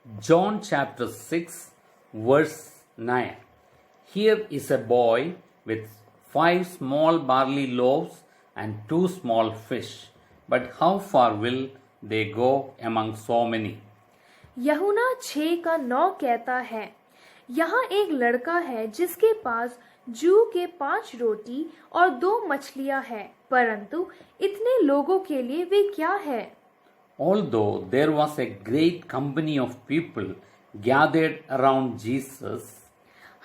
John chapter 6, verse 9. Here is a boy with 5 small barley loaves and 2 small fish. But how far will they go among so many? यूहन्ना 6:9 कहता है, यहाँ एक लड़का है जिसके पास जू के 5 रोटी और 2 मछलियाँ हैं, परंतु इतने लोगों के लिए वे क्या है? Although there was a great company of people gathered around Jesus,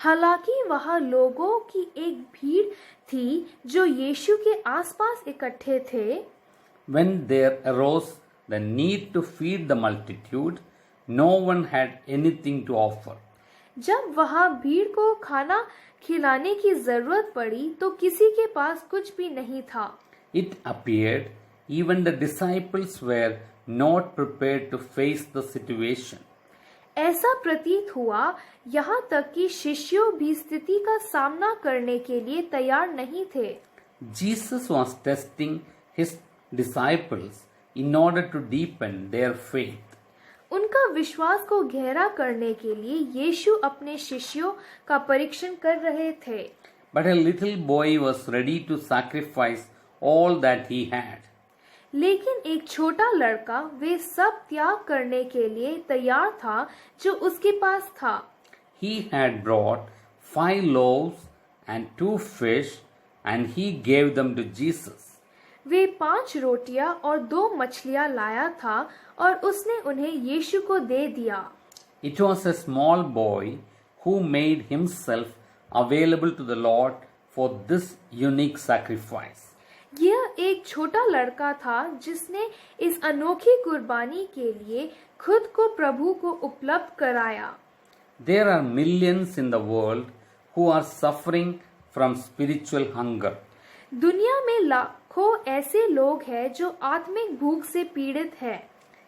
हालांकि वहाँ लोगों की एक भीड़ थी जो यीशु के आसपास इकट्ठे थे, when there arose the need to feed the multitude, no one had anything to offer. जब वहाँ भीड़ को खाना खिलाने की जरूरत पड़ी तो किसी के पास कुछ भी नहीं था। It appeared even the disciples were not prepared to face the situation. ऐसा प्रतीत हुआ यहाँ तक कि शिष्यों भी स्थिति का सामना करने के लिए तैयार नहीं थे। Jesus was testing his disciples in order to deepen their faith. उनका विश्वास को गहरा करने के लिए यीशु अपने शिष्यों का परीक्षण कर रहे थे। But a little boy was ready to sacrifice all that he had. लेकिन एक छोटा लड़का वे सब त्याग करने के लिए तैयार था जो उसके पास था। He had brought 5 loaves and 2 fish, and he gave them to Jesus. वे 5 रोटियां और 2 मछलियां लाया था और उसने उन्हें यीशु को दे दिया। It was a small boy who made himself available to the Lord for this unique sacrifice. यह एक छोटा लड़का था जिसने इस अनोखी कुर्बानी के लिए खुद को प्रभु को उपलब्ध कराया। There are millions in the world who are suffering from spiritual hunger. दुनिया में लाखों ऐसे लोग हैं जो आत्मिक भूख से पीड़ित हैं।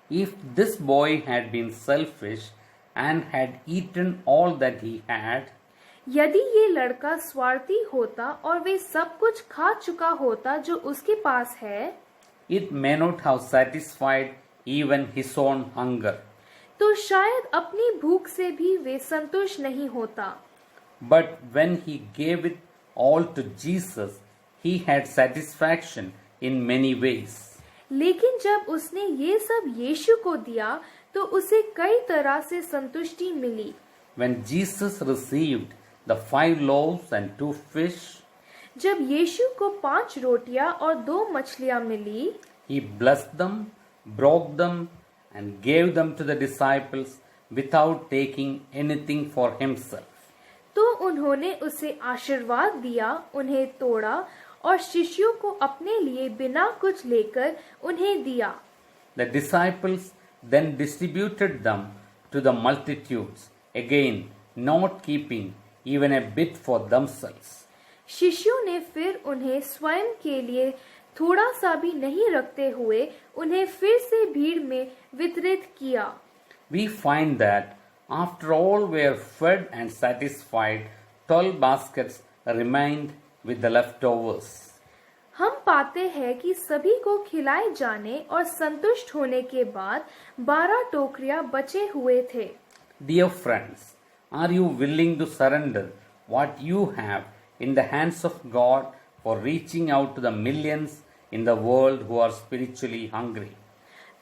If this boy had been selfish and had eaten all that he had, यदि ये लड़का स्वार्थी होता और वे सब कुछ खा चुका होता जो उसके पास है, it may not have satisfied even his own hunger. तो शायद अपनी भूख से भी वे संतुष्ट नहीं होता। But when he gave it all to Jesus, he had satisfaction in many ways. लेकिन जब उसने ये सब यीशु को दिया तो उसे कई तरह से संतुष्टि मिली। When Jesus received the 5 loaves and 2 fish, जब यीशु को 5 रोटियां और 2 मछलियां मिली, he blessed them, broke them, and gave them to the disciples without taking anything for himself. तो उन्होंने उसे आशीर्वाद दिया, उन्हें तोड़ा और शिष्यों को अपने लिए बिना कुछ लेकर उन्हें दिया। The disciples then distributed them to the multitudes, again not keeping even a bit for themselves. शिष्यों ने फिर उन्हें स्वयं के लिए थोड़ा सा भी नहीं रखते हुए उन्हें फिर से भीड़ में वितरित किया। We find that after all were fed and satisfied, 12 baskets remained with the leftovers. हम पाते हैं कि सभी को खिलाए जाने और संतुष्ट होने के बाद 12 टोकरियां बचे हुए थे। Dear friends, are you willing to surrender what you have in the hands of God for reaching out to the millions in the world who are spiritually hungry?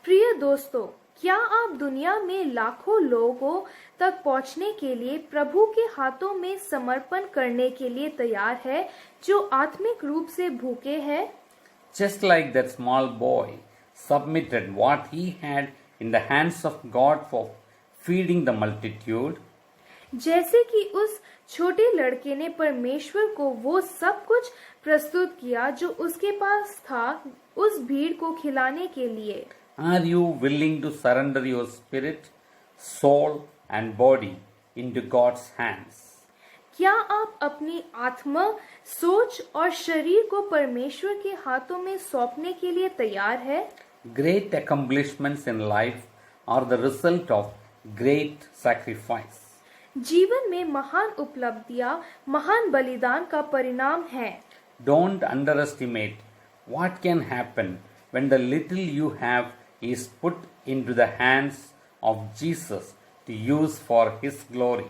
प्रिय दोस्तों, क्या आप दुनिया में लाखों लोगों तक पहुंचने के लिए प्रभु के हाथों में समर्पण करने के लिए तैयार है जो आत्मिक रूप से भूखे हैं? Just like that small boy submitted what he had in the hands of God for feeding the multitude, जैसे कि उस छोटे लड़के ने परमेश्वर को वो सब कुछ प्रस्तुत किया जो उसके पास था उस भीड़ को खिलाने के लिए। are you willing to surrender your spirit, soul and body into God's hands? क्या आप अपनी आत्मा, सोच और शरीर को परमेश्वर के हाथों में सौंपने के लिए तैयार है? Great accomplishments in life are the result of great sacrifice. जीवन में महान उपलब्धियां महान बलिदान का परिणाम है। Don't underestimate what can happen when the little you have is put into the hands of Jesus to use for His glory.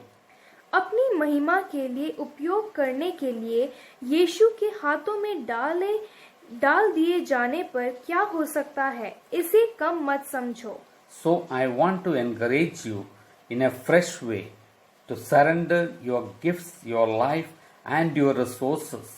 अपनी महिमा के लिए उपयोग करने के लिए यीशु के हाथों में डाल दिए जाने पर क्या हो सकता है, इसे कम मत समझो। So I want to encourage you in a fresh way to surrender your gifts, your life and your resources.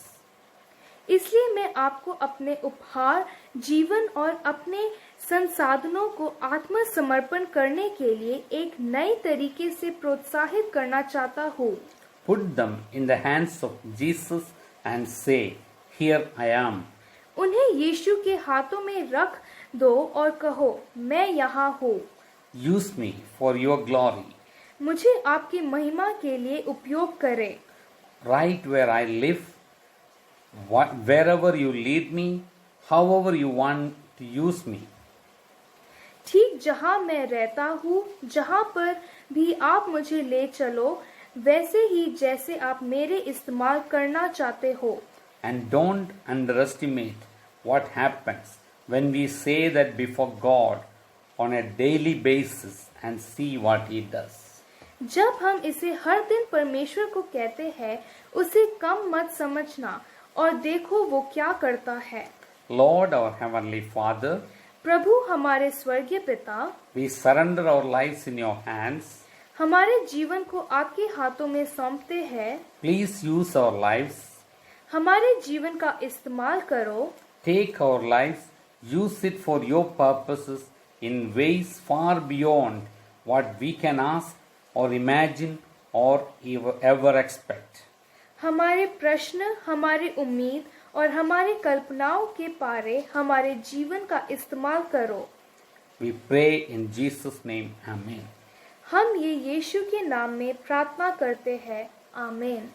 इसलिए मैं आपको अपने उपहार, जीवन और अपने संसाधनों को आत्मसमर्पण करने के लिए एक नए तरीके से प्रोत्साहित करना चाहता हूँ। Put them in the hands of Jesus and say, "Here I am." उन्हें यीशु के हाथों में रख दो और कहो, मैं यहाँ हूँ। Use me for your glory. मुझे आपकी महिमा के लिए उपयोग करें। Right where I live, wherever you lead me, however you want to use me. ठीक जहाँ मैं रहता हूँ, जहाँ पर भी आप मुझे ले चलो, वैसे ही जैसे आप मेरे इस्तेमाल करना चाहते हो। And don't underestimate what happens when we say that before God on a daily basis and see what He does. जब हम इसे हर दिन परमेश्वर को कहते हैं, उसे कम मत समझना और देखो वो क्या करता है। Lord, our Heavenly Father, प्रभु हमारे स्वर्गीय पिता, we surrender our lives in your hands. हमारे जीवन को आपके हाथों में सौंपते हैं। Please use our lives. हमारे जीवन का इस्तेमाल करो। Take our lives, use it for your purposes in ways far beyond what we can ask or imagine or ever expect. हमारे प्रश्न, हमारी उम्मीद और हमारी कल्पनाओं के पारे हमारे जीवन का इस्तेमाल करो। We pray in Jesus' name. Amen. हम ये यीशु के नाम में प्रार्थना करते हैं। आमीन।